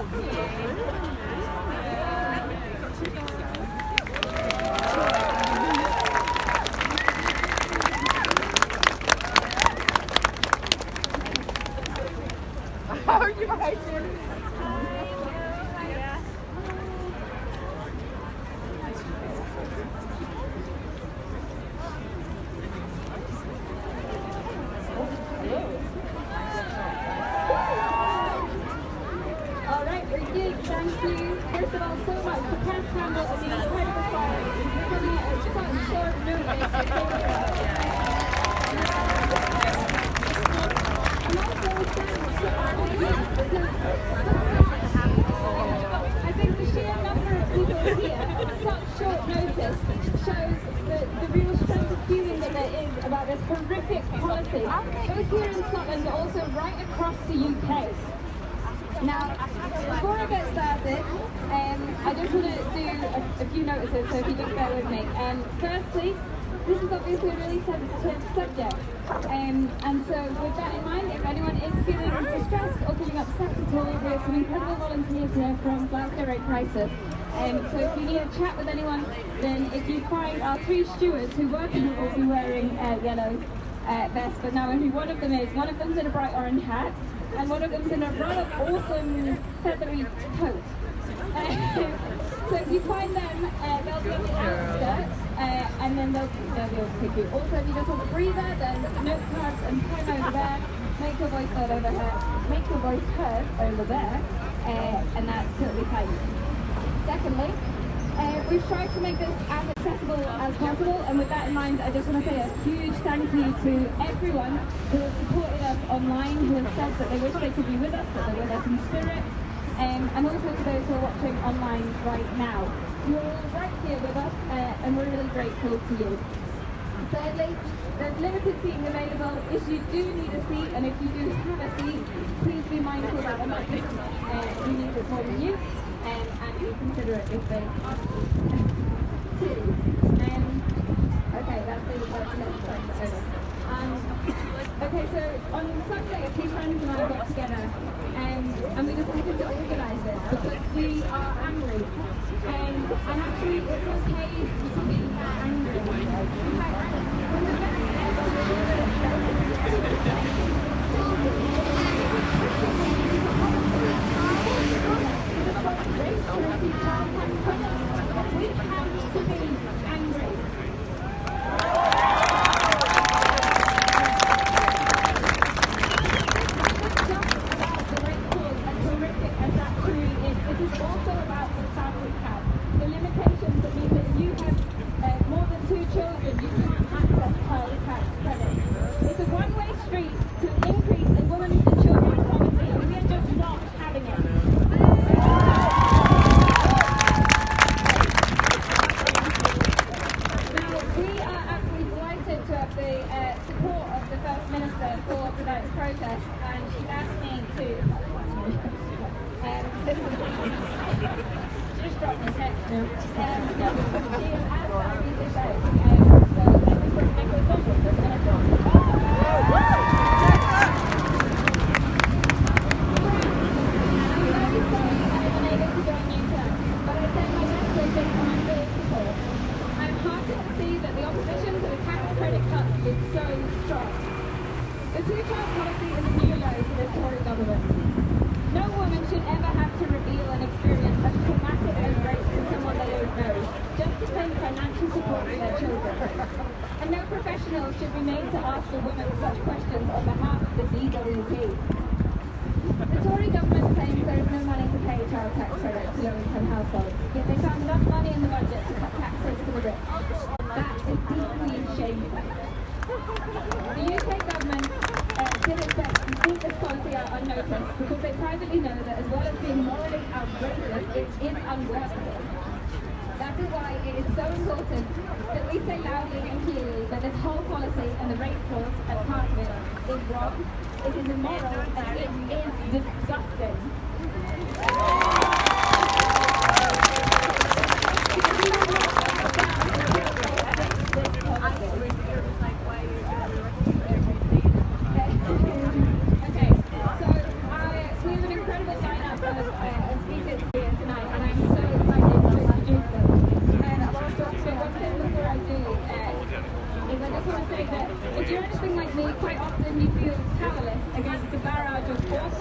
How are you hiding? Thank you, first of all, so much to Kat Campbell and the incredible choir for coming at such short notice. And also thanks to our audience, because I think the sheer number of people here at such short notice shows the real strength of feeling that there is about this horrific policy, both here in Scotland but also right across the UK. Now, before I get started, I just want to do a few notices, so if you just bear with me. Firstly, this is obviously a really sensitive subject, and so with that in mind, if anyone is feeling distressed or feeling upset at all, we have some incredible volunteers here from Glasgow Rape Crisis. So if you need a chat with anyone, then if you find our 3 stewards who work here will be wearing yellow vests, but now only one of them is. One of them's in a bright orange hat, and one of them's in a rather awesome feathery coat. So if you find them, they'll be on the outskirts, and then they'll be able to pick you. Also, if you just want a breather, then note cards and pen over there. Make your voice heard over here. Make your voice heard over there, and that's totally fine. Secondly, we've tried to make this as accessible as possible, and with that in mind, I just want to say a huge thank you to everyone who has supported us online, who have said that they wish they could be with us, that they're with us in spirit, and also to those who are watching online right now. You're all right here with us, and we're really grateful to you. Thirdly, there's limited seating available. If you do need a seat, and if you do have a seat, please be mindful that there might be someone who needs it more than you, and be considerate if they ask you to. Okay, that's the next slide. Okay, so on Sunday, a few friends and I got together, and we decided to organise this because we are angry. And actually, it's okay to be angry. In fact, when the best we have to be angry. The two-child policy is a new low for the Tory government. No woman should ever have to reveal an experience as traumatic as rape to someone they don't know, just to pay financial support for their children. And no professional should be made to ask a woman such questions on behalf of the DWP. The Tory government claims there is no money to pay child tax credit to low-income households, yet they found enough money in the budget to cut taxes for the rich. That is deeply shameful. The UK government did its best to keep this policy out unnoticed because they privately know that as well as being morally outrageous, it is unworkable. That is why it is so important that we say loudly and clearly that this whole policy and the rape clause as part of it is wrong, it is immoral, and it is disgusting.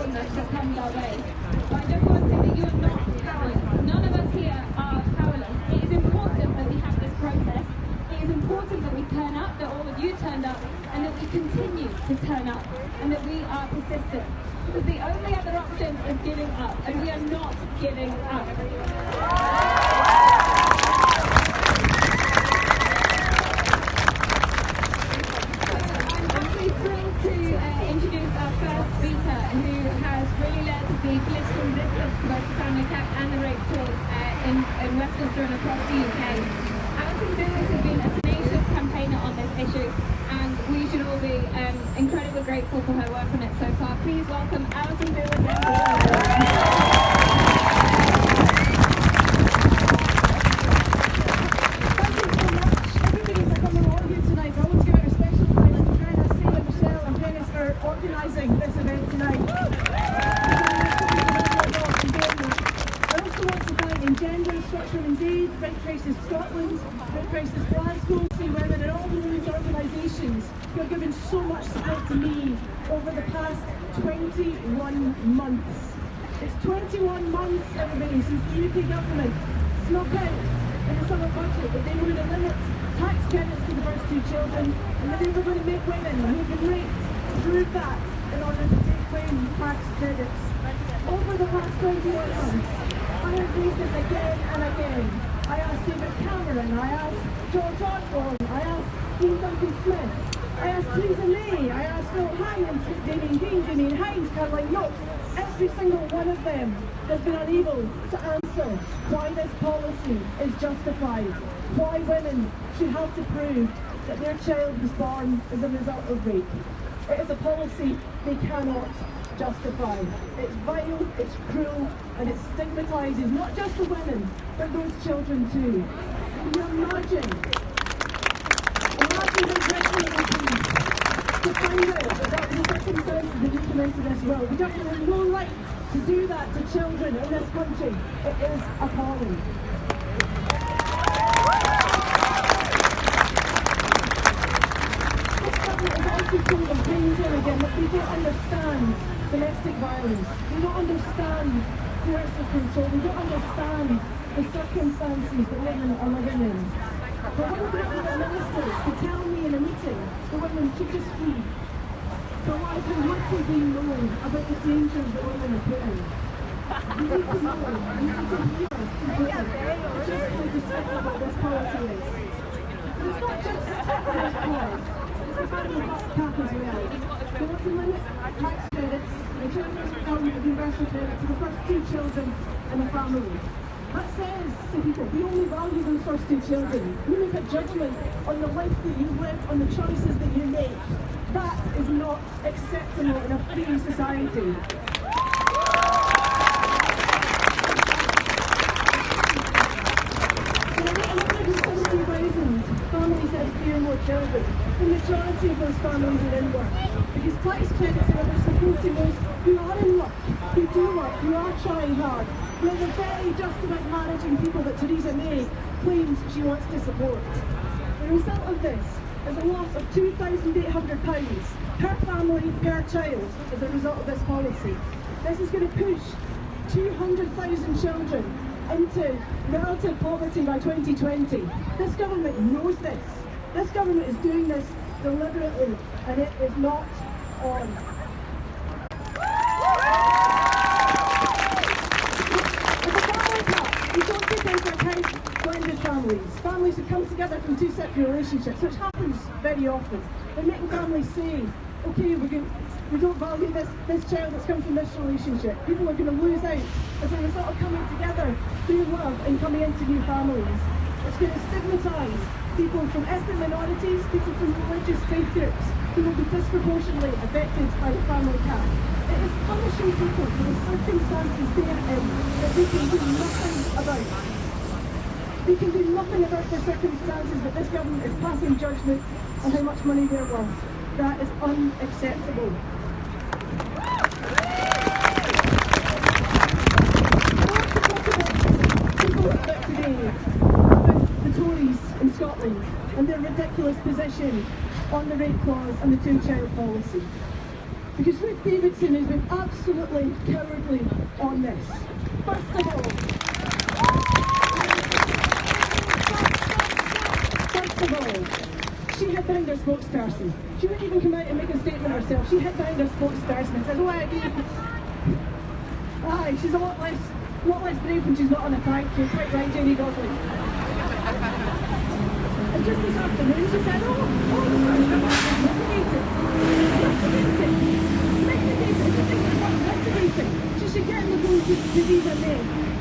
awesomeness that comes our way. But I just want to say that you are not powerless. None of us here are powerless. It is important that we have this protest. It is important that we turn up, that all of you turned up, and that we continue to turn up, and that we are persistent. Because the only other option is giving up, and we are not giving up. Introduce our first speaker, who has really led the political resistance to both the family cap and the rape talk in Westminster and across the UK. Alison Lewis has been a tenacious campaigner on this issue, and we should all be incredibly grateful for her work on it so far. Please welcome Alison Lewis. Organising this event tonight. I also want to thank Engender, Scottish Women's Aid, Rape Crisis Scotland, Rape Crisis Glasgow, women and all those organisations who have given so much support to me over the past 21 months. It's 21 months, everybody, since the UK government snuck out in the summer budget that they were going to limit tax credits to the first two children, and that they were going to make women who had been raped prove that in order to take claim tax credits. Over the past 21 months, I have raised this again and again. I asked David Cameron, I asked George Osborne, I asked Dean Duncan Smith, I asked Theresa May, I asked Phil Hines, Damien Dean, Damien Hines, Caroline Knox. Every single one of them has been unable to answer why this policy is justified, why women should have to prove that their child was born as a result of rape. It is a policy they cannot justify. It's vile, it's cruel, and it stigmatises not just the women, but those children too. Can you imagine how dreadful it would be to find out that that was the circumstances that you came into this world? The government has no right to do that to children in this country. It is appalling. People again that they don't understand domestic violence, they don't understand coercive control, they don't understand the circumstances that women are living in. But one of the ministers to tell me in a meeting the women should just flee. But what has been little being known about the dangers that women are put in. You need to know, you need to hear just how despicable this policy is. But it's not just this cause. The family cap as well. They want to limit tax credits, the children's retirement of universal credit to the first two children in a family. That says to people, we only value those first two children. We make a judgment on the life that you live, on the choices that you make. That is not acceptable in a free society. Families that have few more children. The majority of those families are in work, because tax credits are about supporting those who are in work, who do work, who are trying hard, who are the very just about managing people that Theresa May claims she wants to support. The result of this is a loss of £2,800 per family, per child, as a result of this policy. This is going to push 200,000 children into relative poverty by 2020. This government knows this. This government is doing this deliberately, and it is not on. With the family cap, we don't take into account blended families. Families who come together from two separate relationships, which happens very often. They're making families say, okay, we don't value this child that's come from this relationship. People are going to lose out as a result of coming together through love and coming into new families. It's going to stigmatise people from ethnic minorities, people from religious faith groups, who will be disproportionately affected by the family cap. It is punishing people for the circumstances they are in that they can do nothing about. They can do nothing about their circumstances, but this government is passing judgment on how much money they're worth. That is unacceptable. Today about the Tories in Scotland and their ridiculous position on the rape clause and the two-child policy. Because Ruth Davidson has been absolutely cowardly on this. First of all, she hid behind her spokesperson. She wouldn't even come out and make a statement herself. She hid behind her spokesperson and said, oh, aye, she's a lot less brave when she's not on a tank. You're quite right, Jenny Godley. And just this afternoon she said, oh, investigating. She should get on the phone to Theresa May.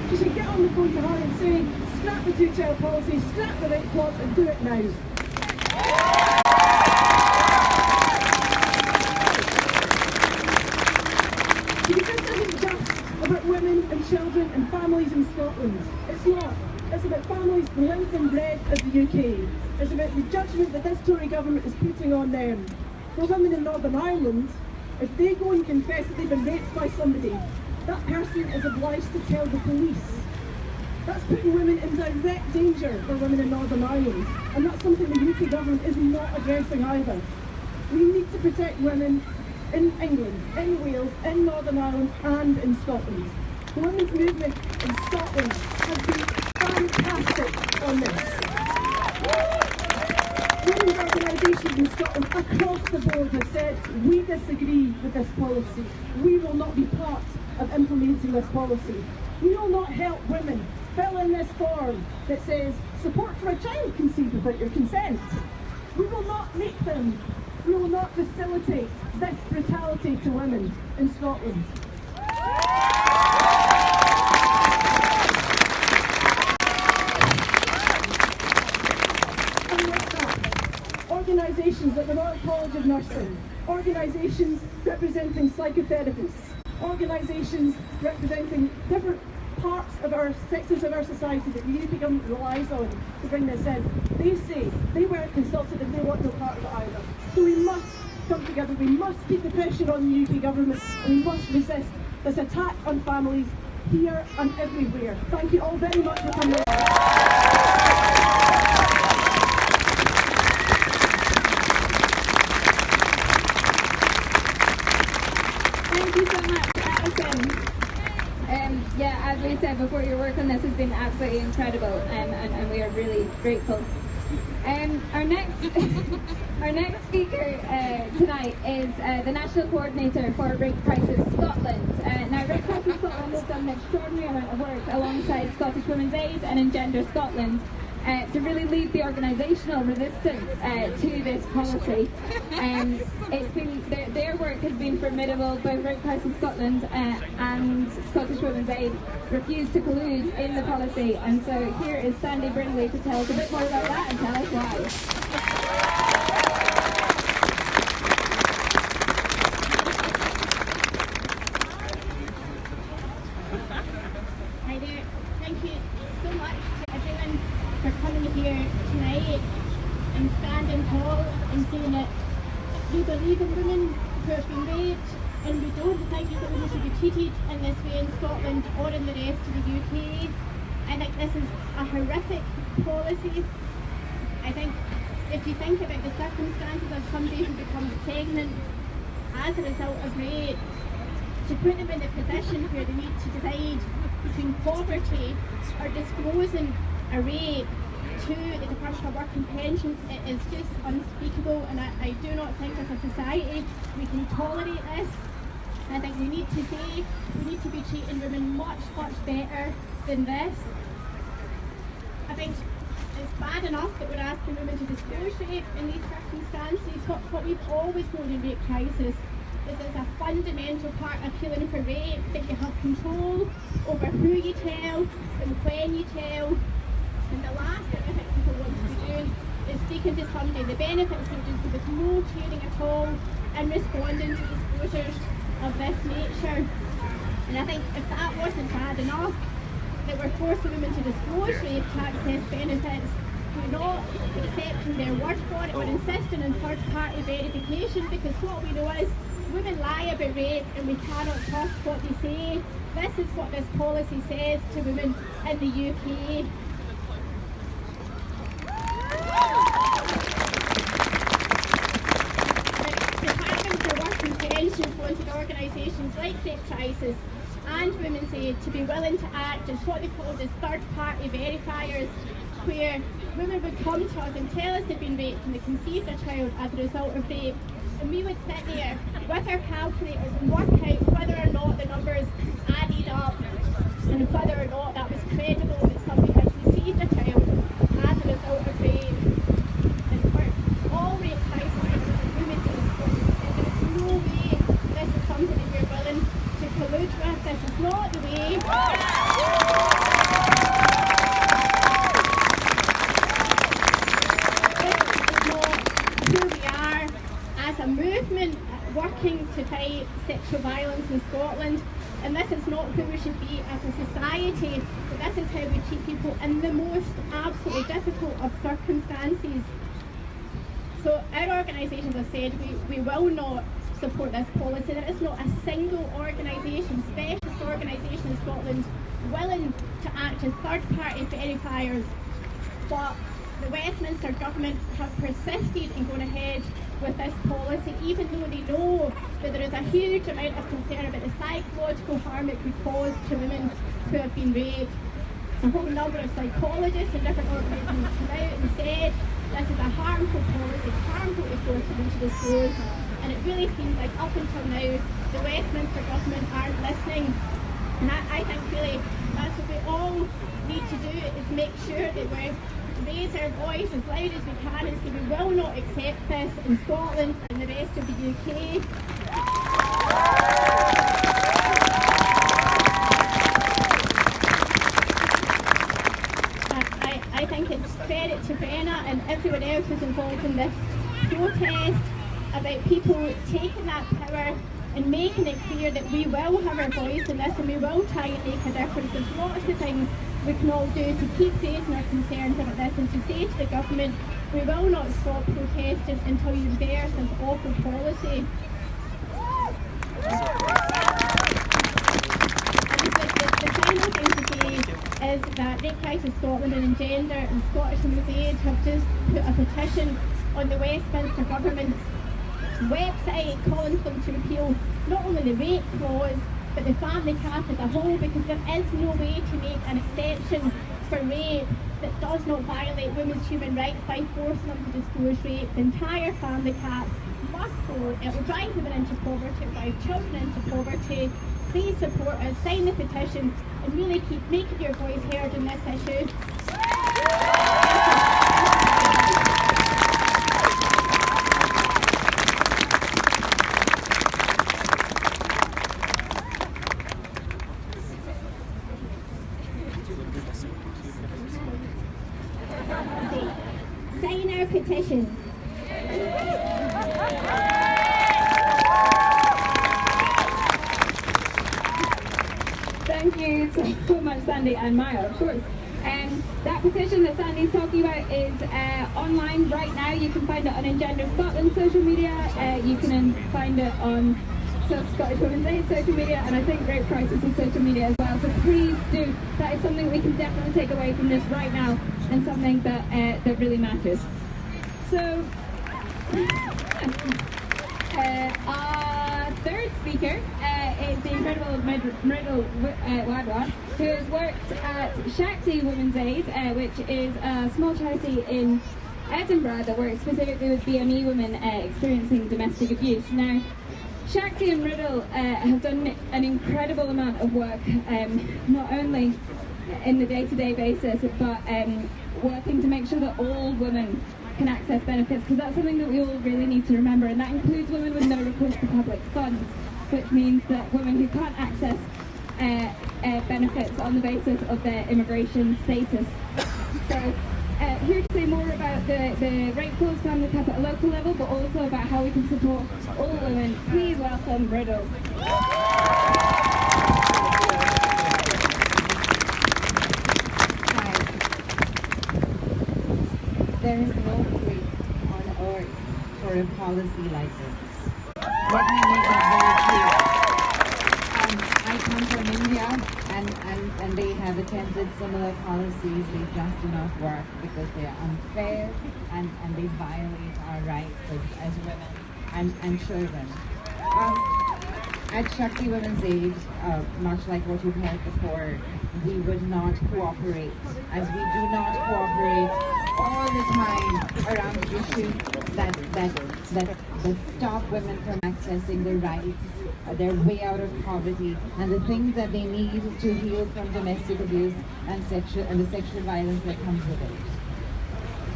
She should get on the phone to her and say, scrap the two-child policy, scrap the rape clause and do it now. Because this isn't just about women and children and families in Scotland. It's not. It's about families the length and breadth of the UK. It's about the judgment that this Tory government is putting on them. For women in Northern Ireland, if they go and confess that they've been raped by somebody, that person is obliged to tell the police. That's putting women in direct danger for women in Northern Ireland, and that's something the UK government is not addressing either. We need to protect women in England, in Wales, in Northern Ireland and in Scotland. The women's movement in Scotland has been fantastic on this. Women's organisations in Scotland across the board have said, we disagree with this policy. We will not be part of implementing this policy. We will not help women fill in this form that says, support for a child conceived without your consent. We will not facilitate this brutality to women in Scotland. And with that, organisations like the Royal College of Nursing, organisations representing psychotherapists, organisations representing different parts of our sectors of our society that the UK government relies on to bring this in, they say they weren't consulted and they want no part of it either. So we must come together, we must keep the pressure on the UK government, and we must resist this attack on families here and everywhere. Thank you all very much for coming. Thank you so much, Alison. Yeah, as we said before, your work on this has been absolutely incredible, and we are really grateful. Our next speaker tonight is the National Coordinator for Rape Crisis Scotland. Now, Rape Crisis Scotland has done an extraordinary amount of work alongside Scottish Women's Aid and Engender Scotland to really lead the organisational resistance to this policy. It's been their work has been formidable. Both Rape Crisis Scotland and Scottish Women's Aid refused to collude in the policy, and so here is Sandy Brindley to tell us a bit more about that and tell us why. Hi there. Thank you so much to everyone for coming here tonight and standing tall and saying that we believe in women who have been raped, and we don't think that women should be treated in this way in Scotland or in the rest of the UK. I think this is a horrific policy. I think if you think about the circumstances of somebody who becomes pregnant as a result of rape, to put them in a position where they need to decide between poverty or disclosing a rape to the Department of Work and Pensions, it is just unspeakable, and I do not think as a society we can tolerate this. I think we need to say we need to be treating women much, much better than this. I think it's bad enough that we're asking women to disclose rape in these circumstances. What we've always known in rape crisis is there's a fundamental part of appealing for rape that you have control over who you tell and when you tell. And the last thing I think people want to be doing is speaking to somebody, the benefits agency, with no training at all and responding to disclosures of this nature. And I think if that wasn't bad enough, that we're forcing women to disclose rape to access benefits, we're not accepting their word for it, we're insisting on third-party verification, because what we know is women lie about rape and we cannot trust what they say. This is what this policy says to women in the UK. The Department for Work and Pensions wanted organisations like Great Crisis and Women's Aid to be willing to act as what they called as third-party verifiers, where women would come to us and tell us they'd been raped and they conceived a child as a result of rape, and we would sit there with our calculators and work out whether or not the numbers added up and whether or not that was credible that somebody had conceived a child as a result of rape. And for all rape crises and women's aid, there's no way this is something that we're willing to collude with. This is not the way. Who we are as a movement working to fight sexual violence in Scotland, and this is not who we should be as a society, but this is how we treat people in the most absolutely difficult of circumstances. So our organisation, as I said, we will not support this policy. There is not a single organisation, specialist organisation in Scotland willing to act as third-party verifiers, but the Westminster government have persisted in going ahead with this policy, even though they know that there is a huge amount of concern about the psychological harm it could cause to women who have been raped. A whole number of psychologists and different organisations have come out and said this is a harmful policy, harmful to force women to disclose, and it really seems like up until now the Westminster government aren't listening. And I think really that's what we all need to do, is make sure that we raise our voice as loud as we can and say we will not accept this in Scotland and the rest of the UK. I think it's fair to Brenna and everyone else who's involved in this protest about people taking that power and making it clear that we will have our voice in this and we will try and make a difference. There's lots of things we can all do to keep raising our concerns about this and to say to the government we will not stop protesting until you reverse this awful policy. The final thing to say is that Rape Crisis Scotland and Engender and Scottish Women's Aid have just put a petition on the Westminster government's website calling for them to repeal not only the rape clause but the family cap as a whole, because there is no way to make an exception for rape that does not violate women's human rights by forcing them to disclose rape. The entire family cap must go. It will drive women into poverty, it will drive children into poverty. Please support us, sign the petition and really keep making your voice heard on this issue. Sign our petition. Thank you so much, Sandy and Maya, of course. That petition that Sandy's talking about is online right now. You can find it on Engender Scotland social media. You can find it on Scottish Women's Aid social media, and I think Rape Crisis is social media as well. So please do. That is something we can definitely take away from this right now, and something that that really matters. So, our third speaker is the incredible Myrtle Wadwad, who has worked at Shakti Women's Aid, which is a small charity in Edinburgh that works specifically with BME women experiencing domestic abuse. Now, Shakti and Riddle have done an incredible amount of work, not only in the day-to-day basis, but working to make sure that all women can access benefits, because that's something that we all really need to remember, and that includes women with no recourse to public funds, which means that women who can't access benefits on the basis of their immigration status. So here to say more about the rape clause family cap at a local level, but also about how we can support all women, please welcome Riddle. There is no place on earth for a policy like this. Let me make it very clear. I come from India, and they have attempted similar policies. They just do not work because they are unfair and they violate our rights as women and children. At Shakti Women's Aid, much like what you've heard before, we would not cooperate, as we do not cooperate all the time around issues that stop women from accessing their rights, their way out of poverty, and the things that they need to heal from domestic abuse and the sexual violence that comes with it.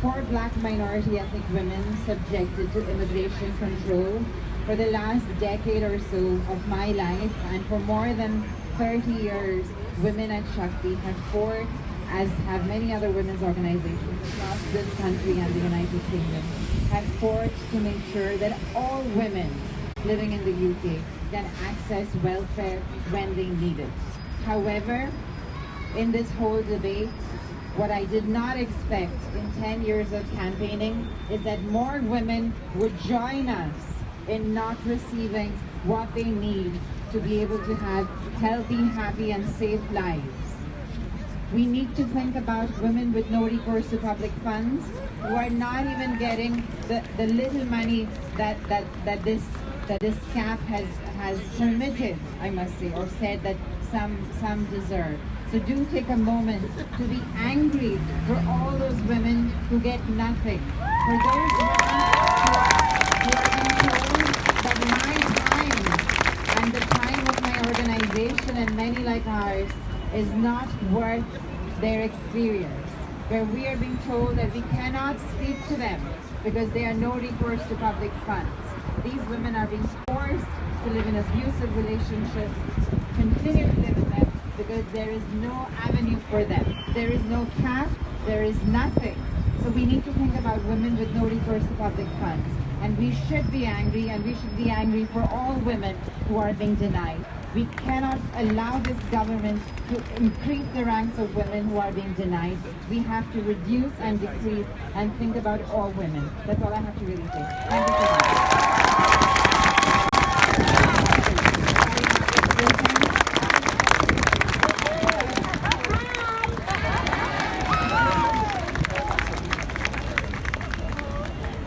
For Black minority ethnic women subjected to immigration control, for the last decade or so of my life, and for more than 30 years, women at Shakti have fought, as have many other women's organizations across this country and the United Kingdom, have fought to make sure that all women living in the UK can access welfare when they need it. However, in this whole debate, what I did not expect in 10 years of campaigning is that more women would join us in not receiving what they need to be able to have healthy, happy, and safe lives. We need to think about women with no recourse to public funds, who are not even getting the little money that this cap has permitted, I must say, or said that some deserve. So do take a moment to be angry for all those women who get nothing. For those women who are being told that my time and the time of my organization and many like ours is not worth their experience. Where we are being told that we cannot speak to them because they are no recourse to public funds. These women are being forced to live in abusive relationships, continue to live in them, because there is no avenue for them. There is no cap, there is nothing. So we need to think about women with no recourse to public funds. And we should be angry, and we should be angry for all women who are being denied. We cannot allow this government to increase the ranks of women who are being denied. We have to reduce and decrease and think about all women. That's all I have to really say. Thank you so much.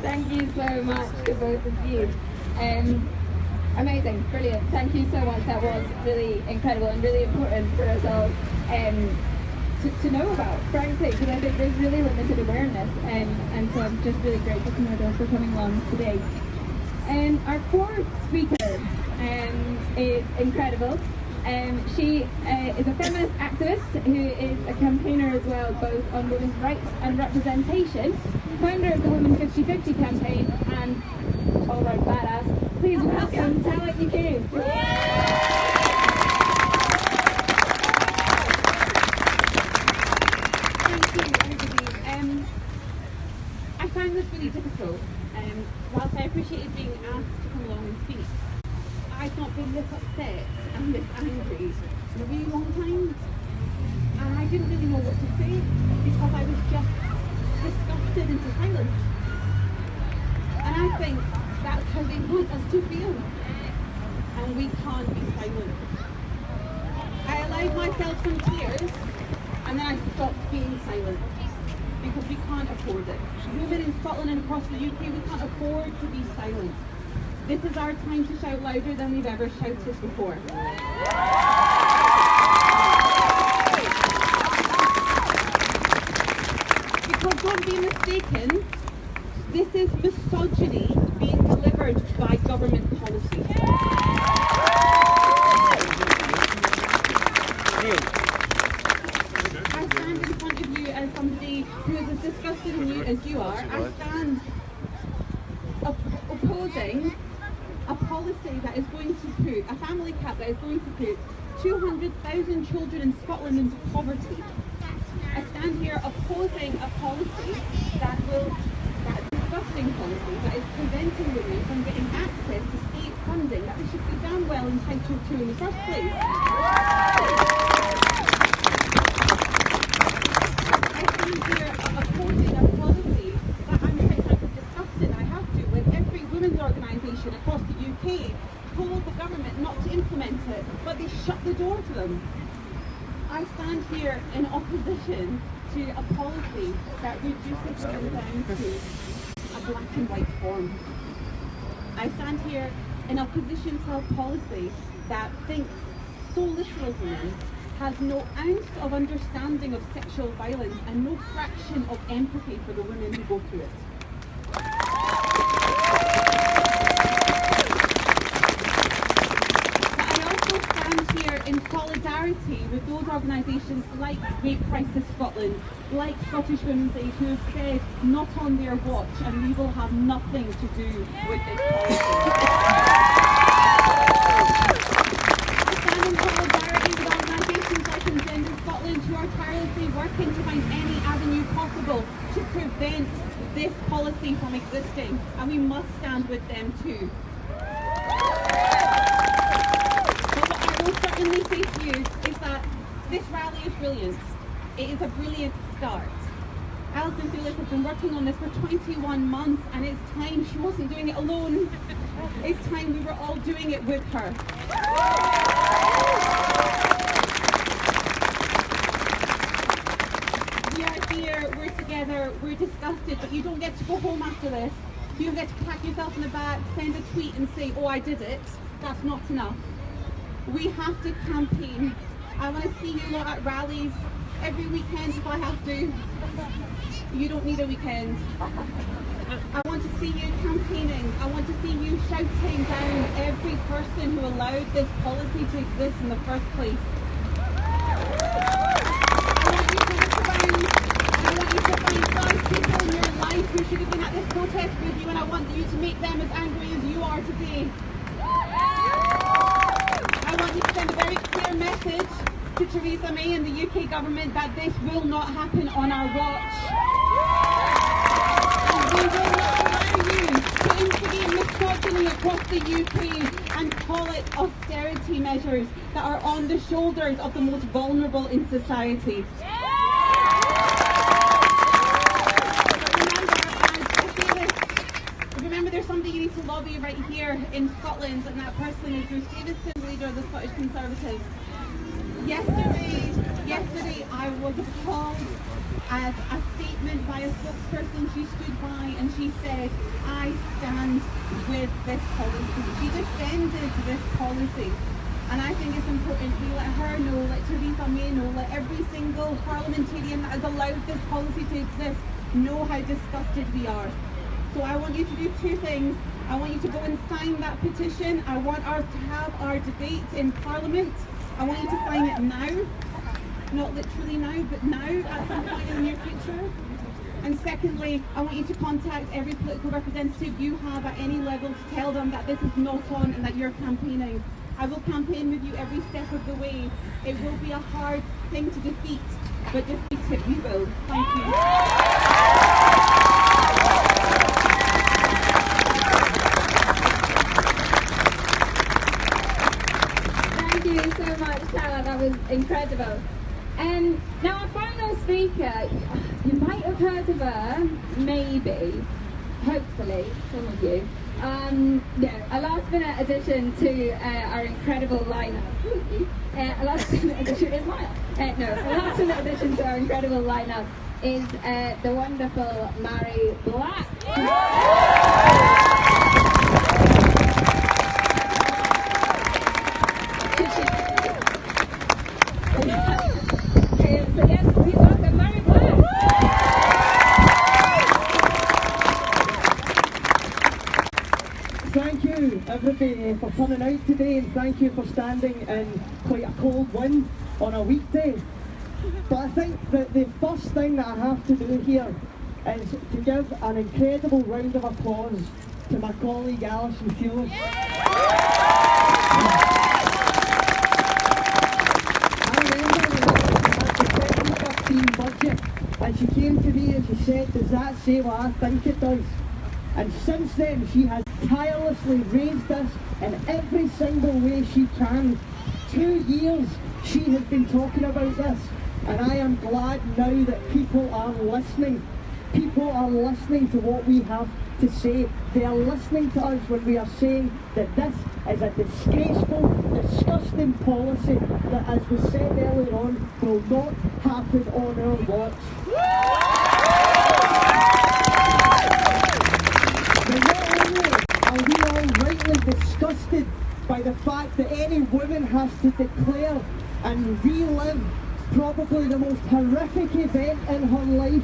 Thank you so much to both of you. Amazing, brilliant. Thank you so much. That was really incredible and really important for us all to know about, frankly, because I think there's really limited awareness. And so I'm just really grateful to Murdo for coming along today. Our fourth speaker is incredible. She is a feminist activist who is a campaigner as well, both on women's rights and representation, founder of the Women 50-50 campaign, and all right badass. Please welcome Tala Yacoub. Thank you, everybody. I find this really difficult. Whilst I appreciated being asked to come along and speak, I've not been this upset and this angry in a really long time, and I didn't really know what to say because I was just disgusted into silence. And I think that's how they want us to feel, and we can't be silent. I allowed myself some tears, and then I stopped being silent because we can't afford it. Women in Scotland and across the UK, we can't afford to be silent. This is our time to shout louder than we've ever shouted before. Because don't be mistaken, this is misogyny being delivered by government policy. I stand in front of you as somebody who is as disgusted as you are. I stand opposing a policy that is going to put, a family cap that is going to put 200,000 children in Scotland into poverty. I stand here opposing a policy that disgusting policy that is preventing women from getting access to state funding that they should be damn well entitled to in the first place. I stand here opposing a policy that I'm quite frankly disgusted I have to, when every women's organisation across the UK told the government not to implement it, but they shut the door to them. I stand here in opposition to a policy that reduces women down to a black and white form. I stand here in opposition to a policy that thinks so little of women, has no ounce of understanding of sexual violence and no fraction of empathy for the women who go through it. But I also stand here in solidarity with those organisations like Rape Crisis Scotland, like Scottish Women's Aid, who have said not on their watch and we will have nothing to do with this policy. Who are tirelessly working to find any avenue possible to prevent this policy from existing, and we must stand with them too. But what I will certainly say to you is that this rally is brilliant. It is a brilliant start. Alison Phillips has been working on this for 21 months, and it's time she wasn't doing it alone. It's time we were all doing it with her. We're together, we're disgusted, but you don't get to go home after this. You don't get to pat yourself in the back, send a tweet and say, oh, I did it. That's not enough. We have to campaign. I want to see you lot at rallies every weekend if I have to. You don't need a weekend. I want to see you campaigning. I want to see you shouting down every person who allowed this policy to exist in the first place. People in your life who should have been at this protest with you, and I want you to make them as angry as you are today. I want you to send a very clear message to Theresa May and the UK government that this will not happen on our watch. And we will not allow you to instigate misogyny across the UK and call it austerity measures that are on the shoulders of the most vulnerable in society. Remember, there's somebody you need to lobby right here in Scotland, and that person is Bruce Davison, leader of the Scottish Conservatives. Yesterday I was appalled at a statement by a spokesperson. She stood by and she said, I stand with this policy. She defended this policy. And I think it's important we let her know, let Theresa May know, let every single parliamentarian that has allowed this policy to exist know how disgusted we are. So I want you to do two things. I want you to go and sign that petition. I want us to have our debate in Parliament. I want you to sign it now. Not literally now, but now at some point in the near future. And secondly, I want you to contact every political representative you have at any level to tell them that this is not on and that you're campaigning. I will campaign with you every step of the way. It will be a hard thing to defeat, but defeat it we will. Thank you. Thank you so much, Tara. That was incredible. Now our final speaker, you might have heard of her, maybe, hopefully, some of you. A last minute addition to our incredible lineup. A last minute addition to our incredible lineup is the wonderful Mary Black. So yes, please welcome Mary Black. Thank you everybody for turning out today, and thank you for standing in quite a cold wind on a weekday. But I think that the first thing that I have to do here is to give an incredible round of applause to my colleague Alison Phillips. I remember at the 2015 budget, and she came to me and she said, does that say what I think it does? And since then she has tirelessly raised this in every single way she can. 2 years she has been talking about this, and I am glad now that people are listening. People are listening to what we have to say. They are listening to us when we are saying that this is a disgraceful, disgusting policy that, as was said earlier on, will not happen on our watch. Now, not only are we all rightly disgusted by the fact that any woman has to declare and relive probably the most horrific event in her life,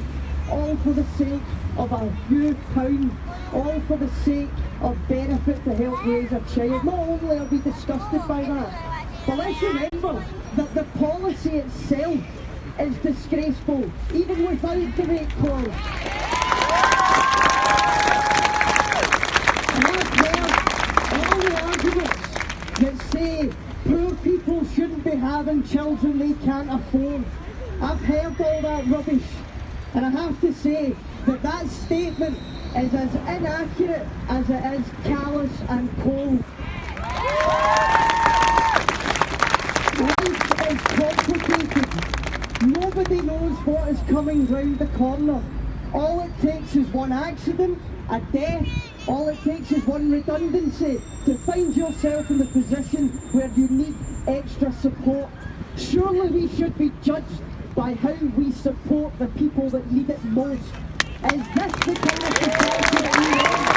all for the sake of a few pounds, all for the sake of benefit to help raise a child. Not only are we disgusted by that, but let's remember that the policy itself is disgraceful, even without the rape clause. And I've heard all the arguments that say poor people shouldn't be having children they can't afford. I've heard all that rubbish, and I have to say that that statement is as inaccurate as it is callous and cold. Life is complicated. Nobody knows what is coming round the corner. All it takes is one accident, a death, all it takes is one redundancy to find yourself in the position where you need extra support. Surely we should be judged by how we support the people that need it most. Is this the kind of society that we want?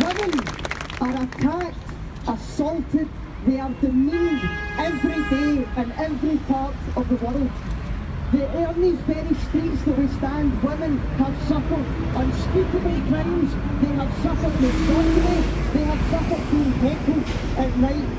Women are attacked, assaulted, they are demeaned every day in every part of the world. On these very streets that we stand, women have suffered unspeakable crimes, they have suffered misogyny, they have suffered being heckled at night.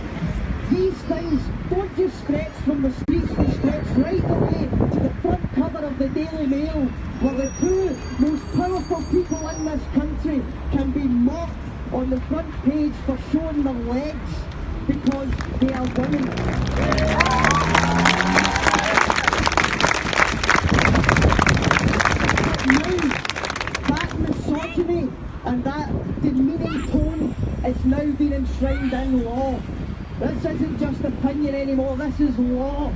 These things don't just stretch from the streets, they stretch right away to the front cover of the Daily Mail, where the two most powerful people in this country can be mocked on the front page for showing their legs because they are women. That misogyny and that demeaning tone is now being enshrined in law. This isn't just opinion anymore, this is law.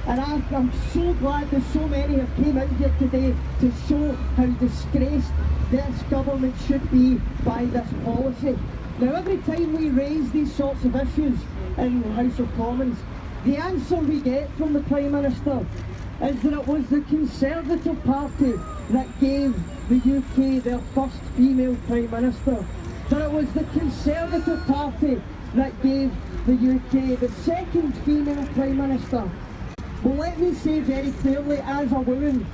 And I'm so glad that so many have came out here today to show how disgraced this government should be by this policy. Now every time we raise these sorts of issues in the House of Commons, the answer we get from the Prime Minister is that it was the Conservative Party that gave the UK their first female Prime Minister. That it was the Conservative Party that gave the UK the second female Prime Minister. Well, let me say very clearly, as a woman,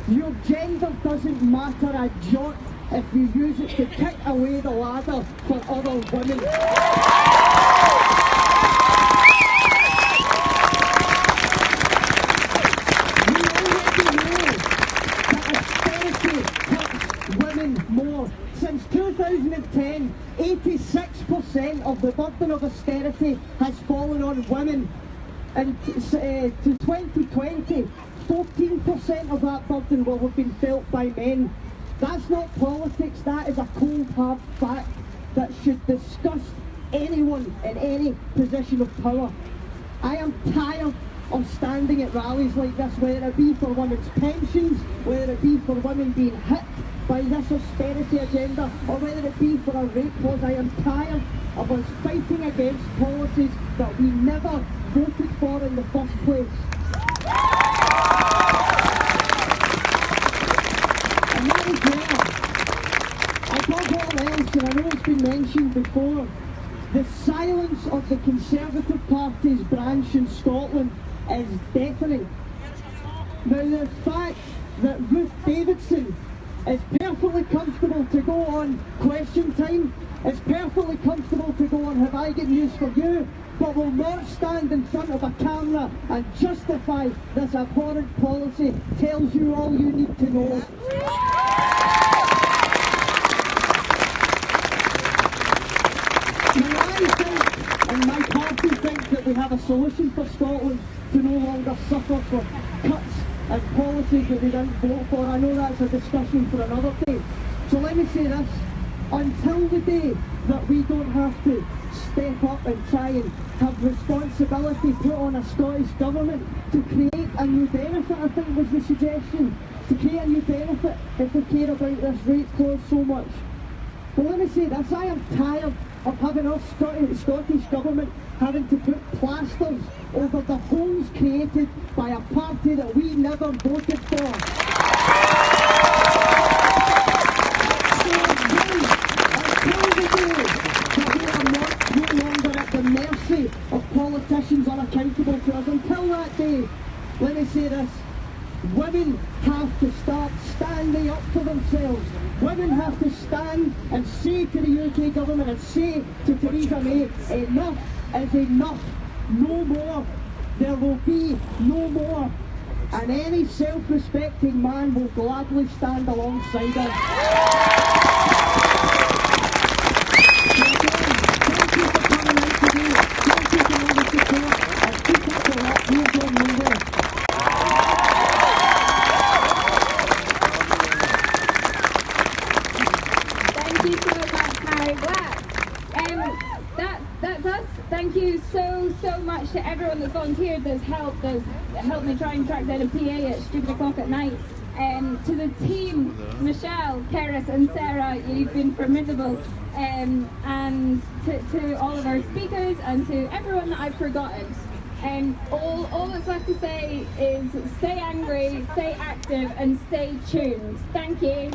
your gender doesn't matter a jot if you use it to kick away the ladder for other women. We already know that austerity hurts women more. Since 2010, 86% of the burden of austerity has fallen on women. And to 2020, 14% of that burden will have been felt by men. That's not politics, that is a cold hard fact that should disgust anyone in any position of power. I am tired of standing at rallies like this, whether it be for women's pensions, whether it be for women being hit by this austerity agenda, or whether it be for a rape clause. I am tired of us fighting against policies that we never voted for in the first place. And that is where, above all else, and I know it's been mentioned before, the silence of the Conservative Party's branch in Scotland is deafening. Now the fact that Ruth Davidson is perfectly comfortable to go on Question Time, is perfectly comfortable to go on Have I Got News For You, but will not stand in front of a camera and justify this abhorrent policy, tells you all you need to know. Now I think, and my party think, that we have a solution for Scotland to no longer suffer for cuts and policies that we didn't vote for. I know that's a discussion for another day. So let me say this, until the day that we don't have to step up and try and have responsibility put on a Scottish government to create a new benefit, I think was the suggestion, to create a new benefit if we care about this rate clause so much. But let me say this, I am tired of having our Scottish government having to put plasters over the holes created by a party that we never voted for. So day of politicians unaccountable to us. Until that day, let me say this. Women have to start standing up for themselves. Women have to stand and say to the UK government and say to Theresa May, enough is enough. No more. There will be no more. And any self-respecting man will gladly stand alongside us. So again, thank you for coming out today. Thank you for all the support. And keep up the work. You're going nowhere. Thank you so much, Harry Black. That's us. Thank you so much to everyone that's volunteered, that's helped me try and track down a PA at stupid o'clock at night. To the team, Michelle, Keris and Sarah, you've been formidable. And to all of our speakers and to everyone that I've forgotten. All that's left to say is stay angry, stay active and stay tuned. Thank you.